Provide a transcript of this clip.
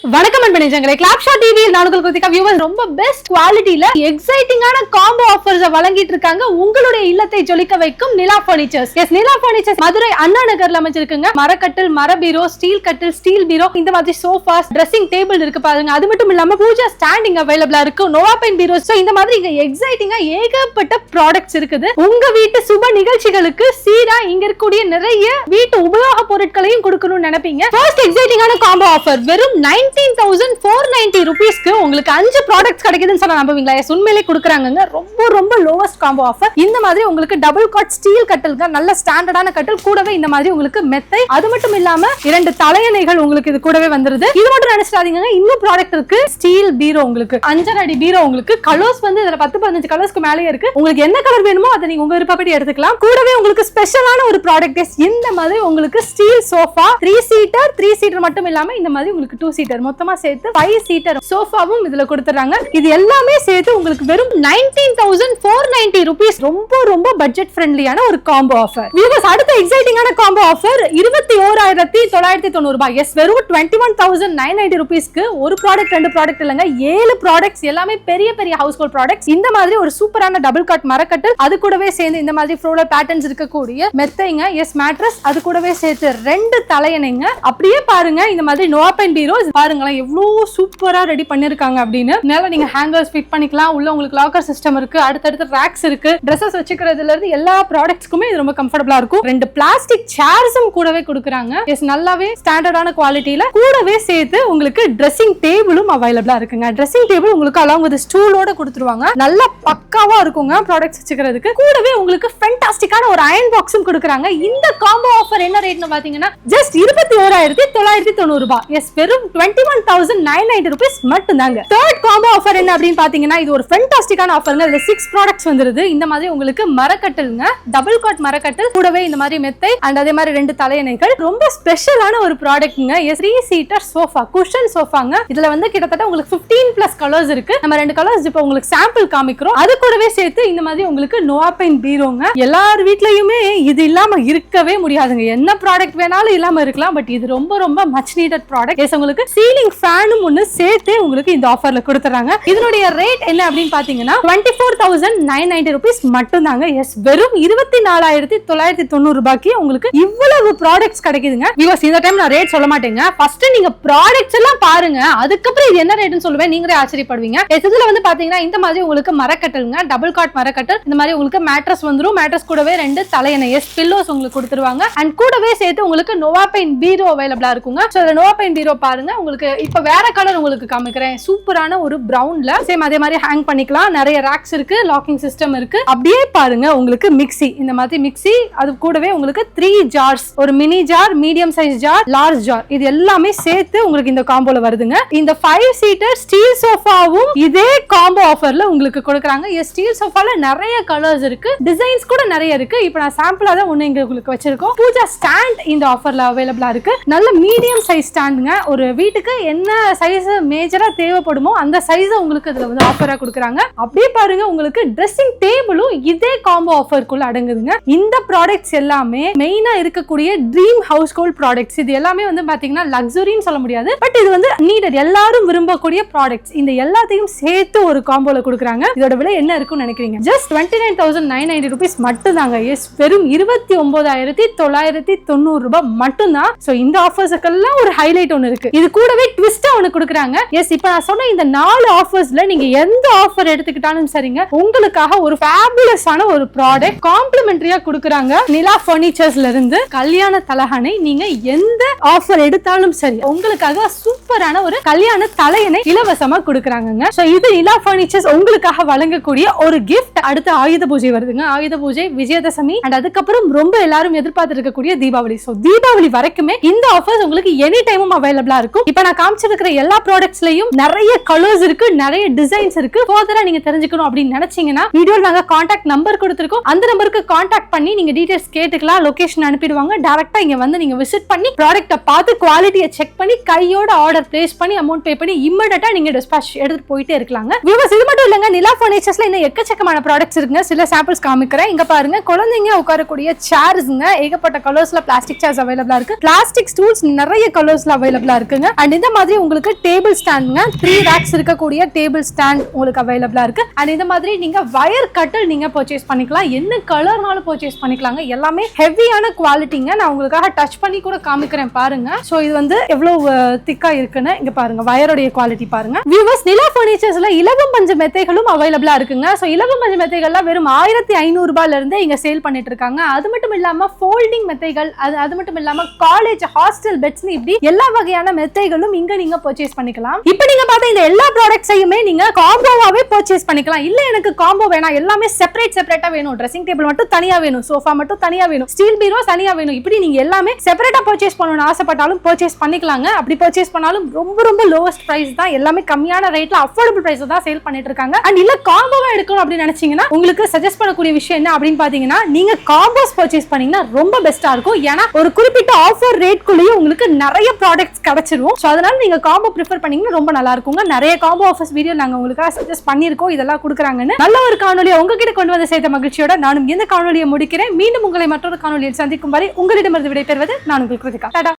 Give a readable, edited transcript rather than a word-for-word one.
வணக்கம் அன்பனேஜங்களே, கிளாப்ஷாட் டிவியில் நான் உங்கள் கிருத்திகா. வியூவர்ஸ், ரொம்ப பெஸ்ட் குவாலிட்டில எக்ஸைட்டிங்கான காம்போ ஆஃபர்ஸ் வழங்கிட்டு இருக்காங்க. உங்களுடைய இல்லத்தை ஜொலிக்க வைக்கும் நிலா பர்னிச்சர்ஸ். எஸ், நிலா பர்னிச்சர்ஸ் மதுரை அண்ணா நகர்ல அமைச்சிருக்குங்க. மரக்கட்டில், மர பீரோ, ஸ்டீல் கட்டில், ஸ்டீல் பீரோ, இந்த மாதிரி சோஃபாஸ், ட்ரெஸ்ஸிங் டேபிள் இருக்கு பாருங்க. அது மட்டும் இல்லாம பூஜா ஸ்டாண்டிங் அவைலபிளா இருக்கு. நோவா பென் பீரோ. சோ இந்த மாதிரி இங்க எக்ஸைட்டிங்கா ஏகப்பட்ட ப்ராடக்ட்ஸ் இருக்குது. உங்க வீட்டு சுப நிகழ்ச்சிகளுக்கு சீரா இங்க இருக்கக்கூடிய நிறைய வீட்டு உபயோக பொருட்களையும் கொடுக்கணும்னு நினைப்பீங்க. ஃபர்ஸ்ட் எக்ஸைட்டிங்கான காம்போ ஆஃபர் வெறும் 19,490 rupeesக்கு உங்களுக்கு 5 ப்ராடக்ட்ஸ் கிடைக்குதுன்னு சொன்னா நம்புவீங்களா? எஸ், உண்மையிலே கொடுக்குறாங்க. ரொம்ப ரொம்ப லோவஸ்ட் காம்போ ஆஃபர். இந்த மாதிரி உங்களுக்கு டபுள் காட் ஸ்டீல் கட்டில்ங்க, நல்ல ஸ்டாண்டர்டான கட்டில், கூடவே இந்த மாதிரி உங்களுக்கு மெத்தை, அது மட்டும் இல்லாம 2 தலையணைகள் உங்களுக்கு இது கூடவே வந்துருது. இது மட்டும் நினைச்சிடாதீங்க, இன்னும் ப்ராடக்ட் இருக்கு. ஸ்டீல் பீரோ உங்களுக்கு 5.5 அடி பீரோ உங்களுக்கு கலர்ஸ் வந்து இதுல 10-15 கலர்ஸ்க்கு மேலே இருக்கு. உங்களுக்கு என்ன கலர் வேணுமோ அதை நீங்க உங்க விருப்பப்படி எடுத்துக்கலாம். கூடவே உங்களுக்கு ஸ்பெஷலான ஒரு ப்ராடக்ட் இந்த மாதிரி உங்களுக்கு ஸ்டீல் சோஃபா 3 சீட்டர் மட்டும் இல்லாம இந்த மாதிரி உங்களுக்கு 2 சீட்டர் மொத்தமா சேர்த்து 5 சீட்டர் சோஃபாவும் இதுல கொடுத்துறாங்க. இது எல்லாமே சேர்த்து உங்களுக்கு வெறும் 19,490 rupees. ரொம்ப ரொம்ப பட்ஜெட் ஃப்ரெண்ட்லியான ஒரு காம்போ ஆஃபர். வியூவர்ஸ், அடுத்த எக்ஸைட்டிங்கான காம்போ ஆஃபர் 21,990 ரூபாய். எஸ், வெறும் 21,990 rupeesக்கு ஒரு ப்ராடக்ட் 2 ப்ராடக்ட் இல்லங்க, 7 ப்ராடக்ட்ஸ், எல்லாமே பெரிய பெரிய ஹவுஸ் ஹோல்ட் ப்ராடக்ட்ஸ். இந்த மாதிரி ஒரு சூப்பரான டபுள் காட் மரக்கட்டில், அது கூடவே சேர்ந்து இந்த மாதிரி ஃப்ளோரல் பேட்டர்ன்ஸ் இருக்கக்கூடிய மெத்தைங்க, எஸ் மேட்ரஸ், அது கூடவே சேர்த்து 2 தலையணைங்க. அப்படியே பாருங்க, இந்த மாதிரி நோவா பென் பீரோ பாருங்களேன் எவ்வளவு சூப்பரா ரெடி பண்ணிருக்காங்க அப்படின்னு. மேல நீங்க ஹேங்கர்ஸ் ஃபிட் பண்ணிக்கலாம். உள்ள உங்களுக்கு லாக்கர் சிஸ்டம் இருக்கு, அடுத்தடுத்து ரேக்ஸ் இருக்கு. Dresses வச்சுக்கிறதுல இருந்து எல்லா ப்ராடக்ட்ஸ்க்குமே இது ரொம்ப கம்ஃபர்ட்டபிளா இருக்கும். 2 பிளாஸ்டிக் சேர்ஸும் கூடவே கொடுக்குறாங்க. எஸ், நல்லாவே ஸ்டாண்டர்டான குவாலிட்டியில. கூடவே சேர்த்து உங்களுக்கு ட்ரெஸ்ஸிங் டேபிளும் அவைலபிளா இருக்குங்க. ட்ரெஸ்ஸிங் டேபிள் உங்களுக்கு அலாங் வித் ஸ்டூலோட கொடுத்துருவாங்க. நல்லா பக்காவா இருக்குங்க ப்ராடக்ட்ஸ் வச்சுக்கிறதுக்கு. கூடவே உங்களுக்கு ஃபேண்டாஸ்டிக்கான ஒரு அயர்ன் பாக்ஸும் கொடுக்குறாங்க. இந்த காம்போ ஆஃபர் என்ன ரேட்னு பாத்தீங்கன்னா ஜஸ்ட் 21,990 ரூபாய். எஸ், வெறும் 21,990 rupees மட்டும் தாங்க. தேர்ட் காம்போ ஆஃபர் என்ன அப்படின்னு பாத்தீங்கன்னா இது ஒரு ஃபேண்டாஸ்டிக்கான ஆஃபர்ங்க. இதுல 6 ப்ராடக்ட்ஸ் வந்துருது. இந்த மாதிரி உங்களுக்கு மரக்கட்டில்ங்க, டபுள் காட் மரக்கட்டில், கூடவே இந்த மாதிரி மெத்தை அண்ட் அதே மாதிரி 2 தலையணைகள். ரொம்ப ஸ்பெஷலான ஒரு ப்ராடக்ட்ங்க. 3 சீட்டர் சோஃபா, குஷன் சோஃபாங்க. இதுல வந்து கிட்டத்தட்ட உங்களுக்கு 15+ கலர்ஸ் இருக்கு. நம்ம 2 கலர்ஸ் இப்போ உங்களுக்கு சாம்பிள் காமிக்கிறோம். அது கூடவே சேர்த்து இந்த மாதிரி உங்களுக்கு நோவா பென் பீரோங்க. எல்லார் வீட்லயுமே இது இல்லாம இருக்கவே முடியாதுங்க. என்ன ப்ராடக்ட் வேணாலும் இல்லாம இருக்கலாம், பட் இது ரொம்ப ரொம்ப மச் நீடட் ப்ராடக்ட். எஸ், உங்களுக்கு சீலிங் ஃபேனும் ஒன்னு சேர்த்து உங்களுக்கு இந்த ஆஃபர்ல கொடுத்துறாங்க. இதனுடைய ரேட் என்ன அப்படின்னு பாத்தீங்கன்னா 24,990 rupees மட்டும் தாங்க. எஸ், வெறும் 24,990 ரூபாய்க்கு உங்களுக்கு இவ்வளவு ப்ராடக்ட்ஸ் கிடைக்குதுங்க. வியூவர்ஸ், இந்த டைம் நான் ரேட் சொல்ல மாட்டேங்க. ஃபர்ஸ்ட் நீங்க ப்ராடக்ட்ஸ் எல்லாம் பாருங்க, அதுக்கப்புறம் இது என்ன ரேட்னு சொல்லுவேன், நீங்களே ஆச்சரியப்படுவீங்க. இதுல வந்து பாத்தீங்கன்னா இந்த மாதிரி உங்களுக்கு மரக்கட்டல்ங்க, டபுள் காட் மரக்கட்டல், இந்த மாதிரி உங்களுக்கு மேட்ரஸ் வந்துரும். மேட்ரஸ் கூடவே 2 தலையணை, எஸ் பில்லோஸ் உங்களுக்கு கொடுத்துருவாங்க. அண்ட் கூடவே சேர்த்து உங்களுக்கு நோவா பென் பீரோ அவைலபிளா இருக்குங்க. சோ நோவா பென் பீரோ பாருங்க, உங்களுக்கு இப்ப வேற கலர் உங்களுக்கு காமிக்கிறேன். சூப்பரான ஒரு பிரவுன்ல சேம் அதே மாதிரி ஹேங் பண்ணிக்கலாம். நிறைய ராக்ஸ் இருக்கு, லாக்கிங் சிஸ்டம் இருக்கு. அப்படியே பாருங்க உங்களுக்கு மிக்ஸி, இந்த மாதிரி மிக்ஸி, அது கூடவே உங்களுக்கு 3 ஜார்ஸ், ஒரு mini jar, medium size jar, large jar, இது எல்லாமே சேர்த்து உங்களுக்கு இந்த காம்போல வருதுங்க. இந்த 5 சீட்டர் ஸ்டீல் சோஃபாவும் இதே காம்போ ஆஃபர்ல உங்களுக்கு கொடுக்குறாங்க. ஸ்டீல் சோஃபால நிறைய கலர்ஸ் இருக்கு, டிசைன்ஸ் கூட நிறைய இருக்கு. இப்போ நான் சாம்பிளா தான் ஒண்ணு இங்க உங்களுக்கு வச்சிருக்கோம். பூஜா ஸ்டாண்ட் இந்த ஆஃபர்ல அவைலபிளா இருக்கு. நல்ல மீடியம் சைஸ் ஸ்டாண்டுங்க. ஒரு வீட்டுக்கு என்ன சைஸ் மேஜரா தேவைப்படுமோ அந்த சைஸ் உங்களுக்கு இதுல வந்து ஆஃபரா கொடுக்குறாங்க. அப்படியே பாருங்க உங்களுக்கு ட்ரெஸ்ஸிங் டேபிளும் இதே காம்போ ஆஃபருக்குள்ள அடங்குதுங்க. இந்த ப்ராடக்ட்ஸ் எல்லாமே மெயினா இருக்கக்கூடிய ட்ரீம் ஹவுஸ் ஹோல்ட் ப்ராடக்ட்ஸ். இது எல்லாமே வந்து பாத்தீங்கன்னா லக்ஸரின்னு சொல்ல முடியாது, பட் இது வந்து நீடட், எல்லாரும் விரும்பக்கூடிய ப்ராடக்ட்ஸ். இந்த எல்லாத்தையும் சேர்த்து ஒரு காம்போல கொடுக்குறாங்க. இதோட விலை என்ன இருக்கும்னு நினைக்கிறீங்க? ஜஸ்ட் 29,990 rupees மட்டும் தாங்க. எஸ், வெறும் 29,990 ரூபாய் மட்டும் தான். சோ இந்த ஆஃபர்ஸ்க்கெல்லாம் ஒரு ஹைலைட் ஒன்னு இருக்கு. இது கூடவே ட்விஸ்டா ஒன்னு கொடுக்குறாங்க. எஸ், இப்போ நான் சொன்ன இந்த 4 ஆஃபர்ஸ்ல நீங்க எந்த ஆஃபர் எடுத்துக்கிட்டாலும் சரிங்க, உங்களுக்காக ஒரு ஃபேபுலஸான ஒரு ப்ராடக்ட் காம்ப்ளிமெண்டரியா கொடுக்குறாங்க. நிலா பர்னிச்சர்ஸ்ல இருந்து கல்யாண தலகாணை, நீங்க எந்த ஆஃபர் எடுத்தாலும் சரி உங்களுக்காக சூப்பரான ஒரு கல்யாண தலையணை இலவசமா கொடுக்குறாங்க. சோ இது நிலா பர்னிச்சர்ஸ் உங்களுக்காக வழங்கக்கூடிய ஒரு கிஃப்ட். அடுத்து ஆயுத பூஜை வருதுங்க. ஆயுத பூஜை, விஜயதசமி அண்ட் அதுக்கப்புறம் ரொம்ப எல்லாரும் எதிர்பார்த்து இருக்கக்கூடிய தீபாவளி. சோ தீபாவளி வரைக்குமே இந்த ஆஃபர்ஸ் உங்களுக்கு எனி டைமும் அவைலபிளா இருக்கும். இப்போ நான் காமிச்சிருக்கிற எல்லா ப்ராடக்ட்ஸ்லயும் நிறைய கலர்ஸ் இருக்கு, நிறைய டிசைன்ஸ் இருக்கு. ஃபர்தரா நீங்க தெரிஞ்சுக்கணும் அப்படின்னு நினைச்சீங்கன்னா வீடியோல நாங்க கான்டாக்ட் நம்பர் கொடுத்திருக்கோம். அந்த நம்பருக்கு கான்டாக்ட் பண்ணி நீங்க டீடைல்ஸ் கேட்டுக்கலாம். லொகேஷன் அனுப்பிடுவாங்க. டைரக்டா இங்க வந்து நீங்க விசிட் பண்ணி ப்ராடக்ட்ட பார்த்து குவாலிட்டியை செக் பண்ணி கையோட ஆர்டர் பிளேஸ் பண்ணி அமௌண்ட் பே பண்ணி இமிடியேட்டா நீங்க டிஸ்பாச் எடுத்துட்டு போயிட்டே இருக்கலாங்க. வியூவர்ஸ், இது மட்டும் இல்லங்க, நிலா பர்னிச்சர்ஸ்ல இன்னும் எக்கச்சக்கமான ப்ராடக்ட்ஸ் இருக்குங்க. சில சாம்பிள்ஸ் காமிக்கிறேன். இங்க பாருங்க, குழந்தைங்க உட்காரக்கூடிய சேர்ஸ்ங்க, ஏகப்பட்ட கலர்ஸ்ல பிளாஸ்டிக் சேர்ஸ் அவைலபிளா இருக்கு. பிளாஸ்டிக் ஸ்டூல்ஸ் நிறைய கலர்ஸ்ல அவைலபிளா இருக்குங்க. அண்ட் இந்த மாதிரி உங்களுக்கு டேபிள் ஸ்டாண்டுங்க 3 racks இருக்கக்கூடிய டேபிள் ஸ்டாண்ட் உங்களுக்கு அவைலபிளா இருக்கு. அண்ட் இந்த மாதிரி நீங்க வயர் கட்டல் நீங்க பர்ச்சேஸ் பண்ணிக்கலாம். என்ன கலர்னாலும் பர்ச்சேஸ் பண்ணிக்கலாங்க. எல்லாமே ஹெவியான குவாலிட்டிங்க. நான் உங்களுக்காக டச் பண்ணி கூட காமிக்கிறேன் பாருங்க. சோ இது வந்து எவ்வளவு திக்கா இருக்குன்னு இங்க பாருங்க. வயரோட குவாலிட்டி பாருங்க. வியூவர்ஸ், நிலா ஃபர்னிச்சர்ஸ்ல இலவம் பஞ்சு மெத்தைகளும் அவைலபிளா இருக்குங்க. சோ இலவம் பஞ்சு மெத்தைகள்லாம் வெறும் 1500 ரூபாயில இருந்து இங்க சேல் பண்ணிட்டு இருக்காங்க. அது மட்டும் இல்லாம ஃபோல்டிங் மெத்தைகள், அது மட்டும் இல்லாம காலேஜ் ஹாஸ்டல் பெட்ஸ் இப்படி எல்லா வகையான மெத்தைகளும் இங்க நீங்க பர்ச்சேஸ் பண்ணிக்கலாம். இப்போ நீங்க பார்த்த இந்த எல்லா ப்ராடக்ட்ஸையுமே நீங்க காம்போவாவே பர்ச்சேஸ் பண்ணிக்கலாம். இல்ல எனக்கு காம்போ வேணாம், எல்லாமே செப்பரேட்டா வேணும், ட்ரெஸ்ஸிங் டேபிள் மட்டும் தனியா வேணும், சோஃபா மட்டும் தனியா வேணும், ஸ்டீல் பீரோ தனியா வேணும், இப்படி நீங்க எல்லாமே செப்பரேட்டா பர்ச்சேஸ் பண்ணணும்னு ஆசைப்பட்டாலும் பர்ச்சேஸ் பண்ணிக்கலாங்க. அப்படி பர்ச்சேஸ் பண்ணாலும் ரொம்ப லோவஸ்ட் பிரைஸ் தான். எல்லாமே கம்மியான ரேட்ல அஃபோர்டபிள் பிரைஸ் தான் சேல் பண்ணிட்டு இருக்காங்க. அண்ட் இல்ல காம்போவா எடுக்கணும் அப்படின்னு நினைச்சீங்கன்னா உங்களுக்கு சஜஸ்ட் பண்ணக்கூடிய விஷயம் என்ன அப்படின்னு பாத்தீங்கன்னா, நீங்க காம்போஸ் பர்ச்சேஸ் பண்ணீங்கன்னா ரொம்ப பெஸ்டா இருக்கும். ஏன்னா ஒரு குறிப்பிட்ட ஆஃபர் ரேட்குள்ளேயே உங்களுக்கு நிறைய ப்ராடக்ட்ஸ் கிடைச்சிரும். சோ அதனால நீங்க காம்போ ப்ரிஃபர் பண்ணீங்கன்னா ரொம்ப நல்லா இருக்குங்க. நிறைய காம்போ ஆஃபர்ஸ் வீடியோ நாங்க உங்களுக்கு சஜஸ்ட் பண்ணிருக்கோம். இதெல்லாம் கொடுக்குறாங்கன்னு நல்ல ஒரு காணொலியை உங்ககிட்ட கொண்டு வந்து சேர்த்த மகிழ்ச்சியோட நானும் இந்த காணொலியை முடிக்கிறேன். மீண்டும் உங்களை மற்றொரு காணொலியில் சந்திக்கும் வரை உங்களிடமிருந்து விடைபெறுவது நான் உங்கள் கிருத்திகா. டாடா.